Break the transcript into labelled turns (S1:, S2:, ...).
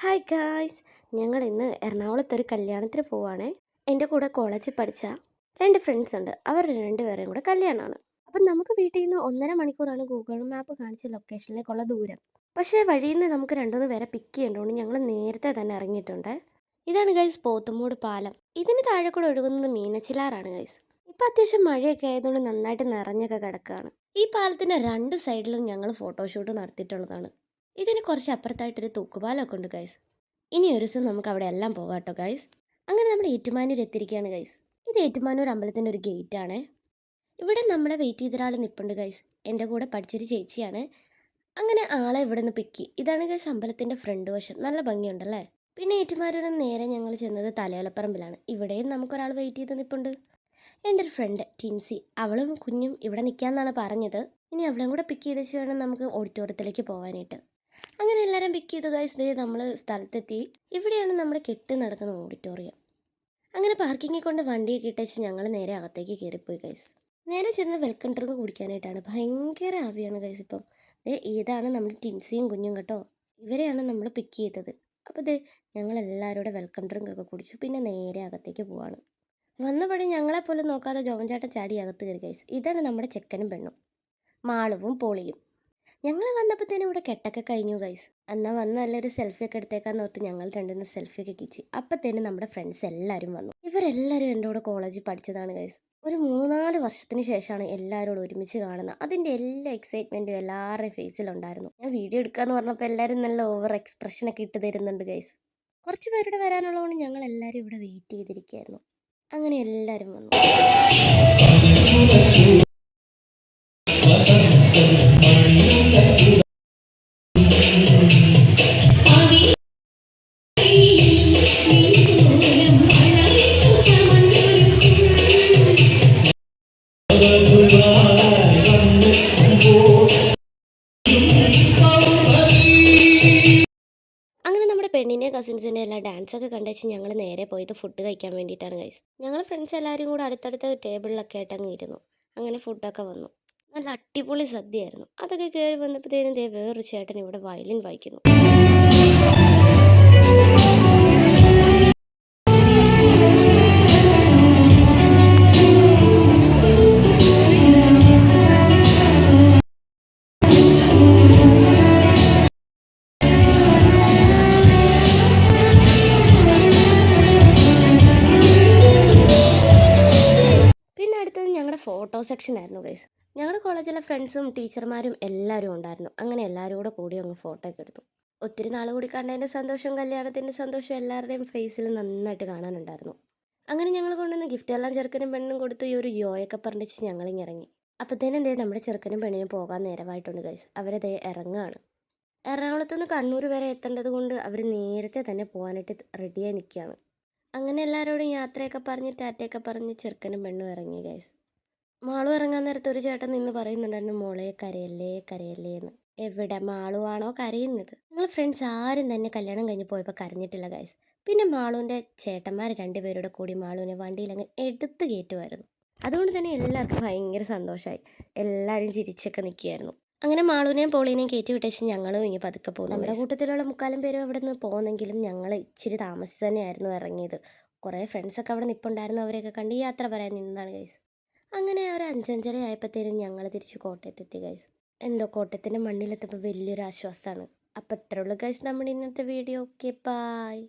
S1: Hi guys, ഞങ്ങൾ ഇന്ന് എറണാകുളത്തൊരു കല്യാണത്തിന് പോവാണേ. എൻ്റെ കൂടെ കോളേജിൽ പഠിച്ച 2 ഫ്രണ്ട്സ് ഉണ്ട്. അവർ രണ്ടുപേരെയും കൂടെ കല്യാണമാണ്. അപ്പം നമുക്ക് വീട്ടിൽ നിന്ന് 1.5 മണിക്കൂറാണ് ഗൂഗിൾ മാപ്പ് കാണിച്ച ലൊക്കേഷനിലേക്കുള്ള ദൂരം. പക്ഷേ വഴിയിൽ നിന്ന് നമുക്ക് 2-3 പേരെ പിക്ക് ചെയ്യേണ്ടതുകൊണ്ട് ഞങ്ങൾ നേരത്തെ തന്നെ ഇറങ്ങിയിട്ടുണ്ട്. ഇതാണ് ഗൈസ് പോത്തുമൂട് പാലം. ഇതിന് താഴെ കൂടെ ഒഴുകുന്നത് മീനച്ചിലാറാണ് ഗൈസ്. ഇപ്പം അത്യാവശ്യം മഴയൊക്കെ ആയതുകൊണ്ട് നന്നായിട്ട് നിറഞ്ഞൊക്കെ കിടക്കുകയാണ്. ഈ പാലത്തിൻ്റെ 2 സൈഡിലും ഞങ്ങൾ ഫോട്ടോഷൂട്ട് നടത്തിയിട്ടുള്ളതാണ്. ഇതിന് കുറച്ച് അപ്പുറത്തായിട്ടൊരു തൂക്കുപാലമൊക്കെ ഉണ്ട് ഗൈസ്. ഇനി ഒരു ദിവസം നമുക്ക് അവിടെ എല്ലാം പോകാം കേട്ടോ ഗൈസ്. അങ്ങനെ നമ്മൾ ഏറ്റുമാനൂർ എത്തിയിരിക്കുകയാണ് ഗൈസ്. ഇത് ഏറ്റുമാനൂർ അമ്പലത്തിൻ്റെ ഒരു ഗേറ്റ് ആണ്. ഇവിടെ നമ്മളെ വെയിറ്റ് ചെയ്തൊരാൾ നിൽപ്പുണ്ട് ഗൈസ്. എൻ്റെ കൂടെ പഠിച്ചൊരു ചേച്ചിയാണ്. അങ്ങനെ ആളെ ഇവിടെ നിന്ന് പിക്കി. ഇതാണ് ഗൈസ് അമ്പലത്തിൻ്റെ ഫ്രണ്ട് വശം. നല്ല ഭംഗിയുണ്ടല്ലേ. പിന്നെ ഏറ്റുമാനൂരിൽ നിന്ന് നേരെ ഞങ്ങൾ ചെന്നത് തലയോലപ്പറമ്പിലാണ്. ഇവിടെയും നമുക്കൊരാൾ വെയിറ്റ് ചെയ്ത് നിൽപ്പുണ്ട്. എൻ്റെ ഒരു ഫ്രണ്ട് ടിൻസി, അവളും കുഞ്ഞും ഇവിടെ നിൽക്കാമെന്നാണ് പറഞ്ഞത്. ഇനി അവളെയും കൂടെ പിക്ക് ചെയ്ത് വേണം നമുക്ക് ഓഡിറ്റോറിയത്തിലേക്ക് പോകാനായിട്ട്. അങ്ങനെ എല്ലാവരും പിക്ക് ചെയ്തു ഗൈസ്. ഡേ നമ്മൾ സ്ഥലത്തെത്തി. ഇവിടെയാണ് നമ്മുടെ കെട്ട് നടക്കുന്ന ഓഡിറ്റോറിയം. അങ്ങനെ പാർക്കിങ്ങിൽ കൊണ്ട് വണ്ടിയൊക്കെ ഇട്ടേച്ച് ഞങ്ങൾ നേരെ അകത്തേക്ക് കയറിപ്പോയി ഗൈസ്. നേരെ ചെന്ന് വെൽക്കം ഡ്രിങ്ക് കുടിക്കാനായിട്ടാണ്. ഭയങ്കര ആവിയാണ് ഗൈസ് ഇപ്പം. ഇതാണ് നമ്മൾ ടിൻസിയും കുഞ്ഞും കേട്ടോ. ഇവരെയാണ് നമ്മൾ പിക്ക് ചെയ്തത്. അപ്പോൾ ഞങ്ങളെല്ലാവരും വെൽക്കം ഡ്രിങ്ക് ഒക്കെ കുടിച്ചു. പിന്നെ നേരെ അകത്തേക്ക് പോവാണ്. വന്നപടി ഞങ്ങളെപ്പോലും നോക്കാതെ ജോൺ ചേട്ടൻ ചാടി അകത്ത് കയറി ഗൈസ്. ഇതാണ് നമ്മുടെ ചെക്കനും പെണ്ണും, മാളുവും പോളിയും. ഞങ്ങൾ വന്നപ്പോഴത്തേനും ഇവിടെ കെട്ടൊക്കെ കഴിഞ്ഞു ഗൈസ്. എന്നാൽ വന്ന് നല്ലൊരു സെൽഫിയൊക്കെ എടുത്തേക്കാന്ന് ഓർത്ത് ഞങ്ങൾ രണ്ടും സെൽഫിയൊക്കെ കിച്ചി. അപ്പോഴത്തേനും നമ്മുടെ ഫ്രണ്ട്സ് എല്ലാവരും വന്നു. ഇവരെല്ലാവരും എൻ്റെ കൂടെ കോളേജിൽ പഠിച്ചതാണ് ഗൈസ്. ഒരു 3-4 വർഷത്തിന് ശേഷമാണ് എല്ലാവരോടും ഒരുമിച്ച് കാണുന്നത്. അതിൻ്റെ എല്ലാ എക്സൈറ്റ്മെൻറ്റും എല്ലാവരുടെയും ഫേസിലുണ്ടായിരുന്നു. ഞാൻ വീഡിയോ എടുക്കാമെന്ന് പറഞ്ഞപ്പോൾ എല്ലാവരും നല്ല ഓവർ എക്സ്പ്രഷനൊക്കെ ഇട്ട് തരുന്നുണ്ട് ഗൈസ്. കുറച്ച് പേരുടെ വരാനുള്ളതുകൊണ്ട് ഞങ്ങൾ എല്ലാവരും ഇവിടെ വെയിറ്റ് ചെയ്തിരിക്കുകയായിരുന്നു. അങ്ങനെ എല്ലാവരും വന്നു. അങ്ങനെ നമ്മുടെ പെണ്ണിൻ്റെ കസിൻസിൻ്റെ എല്ലാ ഡാൻസൊക്കെ കണ്ടുവച്ച് ഞങ്ങൾ നേരെ പോയത് ഫുഡ് കഴിക്കാൻ വേണ്ടിയിട്ടാണ് ഗൈസ്. ഞങ്ങൾ ഫ്രണ്ട്സ് എല്ലാവരും കൂടെ അടുത്തടുത്ത ടേബിളിലൊക്കെ ആയിട്ട് അങ്ങ് ഇരുന്നു. അങ്ങനെ ഫുഡൊക്കെ വന്നു. നല്ല അടിപൊളി സദ്യയായിരുന്നു. അതൊക്കെ കയറി വന്നപ്പോഴത്തേനും വേറൊരു ചേട്ടൻ ഇവിടെ വയലിൻ വായിക്കുന്നു. ഫോട്ടോ സെക്ഷൻ ആയിരുന്നു ഗൈസ്. ഞങ്ങളുടെ കോളേജിലെ ഫ്രണ്ട്സും ടീച്ചർമാരും എല്ലാവരും ഉണ്ടായിരുന്നു. അങ്ങനെ എല്ലാവരും കൂടെ കൂടി അങ്ങ് ഫോട്ടോ ഒക്കെ എടുത്തു. ഒത്തിരി നാൾ കൂടി കണ്ടതിൻ്റെ സന്തോഷം, കല്യാണത്തിൻ്റെ സന്തോഷം എല്ലാവരുടെയും ഫേസിൽ നന്നായിട്ട് കാണാനുണ്ടായിരുന്നു. അങ്ങനെ ഞങ്ങൾ കൊണ്ടുവന്ന് ഗിഫ്റ്റ് എല്ലാം ചെറുക്കനും പെണ്ണിനും കൊടുത്ത് ഈ ഒരു യോയൊക്കെ പറഞ്ഞിച്ച് ഞങ്ങളിങ്ങ് ഇറങ്ങി. അപ്പോഴത്തേനും നമ്മുടെ ചെറുക്കനും പെണ്ണിനും പോകാൻ നേരമായിട്ടുണ്ട് ഗൈസ്. അവരതേ ഇറങ്ങുകയാണ്. എറണാകുളത്ത് നിന്ന് കണ്ണൂർ വരെ എത്തേണ്ടത് കൊണ്ട് അവർ നേരത്തെ തന്നെ പോകാനായിട്ട് റെഡിയായി നിൽക്കുകയാണ്. അങ്ങനെ എല്ലാവരോടും യാത്രയൊക്കെ പറഞ്ഞ് ടാറ്റയൊക്കെ പറഞ്ഞ് ചെറുക്കനും പെണ്ണും ഇറങ്ങി ഗൈസ്. മാളു ഇറങ്ങാൻ നേരത്തെ ഒരു ചേട്ടൻ നിന്ന് പറയുന്നുണ്ടായിരുന്നു, മോളെ കരയല്ലേ കരയല്ലേ എന്ന്. എവിടെ മാളുവാണോ കരയുന്നത്? നിങ്ങൾ ഫ്രണ്ട്സ് ആരും തന്നെ കല്യാണം കഴിഞ്ഞ് പോയപ്പോൾ കരഞ്ഞിട്ടില്ല ഗൈസ്. പിന്നെ മാളുവിൻ്റെ ചേട്ടന്മാർ 2 പേരുടെ കൂടി മാളുവിനെ വണ്ടിയിലങ്ങ് എടുത്ത് കയറ്റുമായിരുന്നു. അതുകൊണ്ട് തന്നെ എല്ലാവർക്കും ഭയങ്കര സന്തോഷമായി. എല്ലാവരും ചിരിച്ചൊക്കെ നിൽക്കുകയായിരുന്നു. അങ്ങനെ മാളുവിനെയും പോളീനെയും കയറ്റി വിട്ടേച്ച് ഞങ്ങളും ഇങ്ങനെ പതുക്കെ പോകുന്നു. നമ്മുടെ കൂട്ടത്തിലുള്ള 3/4 പേരും അവിടെ നിന്ന് പോകുന്നെങ്കിലും ഞങ്ങൾ ഇച്ചിരി താമസിച്ച് തന്നെയായിരുന്നു ഇറങ്ങിയത്. കുറേ ഫ്രണ്ട്സൊക്കെ അവിടെ നിൽപ്പുണ്ടായിരുന്നു. അവരെയൊക്കെ കണ്ട് യാത്ര പറയാൻ നിന്നതാണ് ഗൈസ്. അങ്ങനെ ഒരു 5-5:30 ആയപ്പോഴത്തേനും ഞങ്ങൾ തിരിച്ച് കോട്ടയത്തെത്തി ഗൈസ്. എന്തോ കോട്ടയത്തിൻ്റെ മണ്ണിലെത്തുമ്പോൾ വലിയൊരു ആശ്വാസമാണ്. അപ്പോൾ ഇത്രയുള്ളൂ ഗൈസ് നമ്മുടെ ഇന്നത്തെ വീഡിയോ. Okay, by.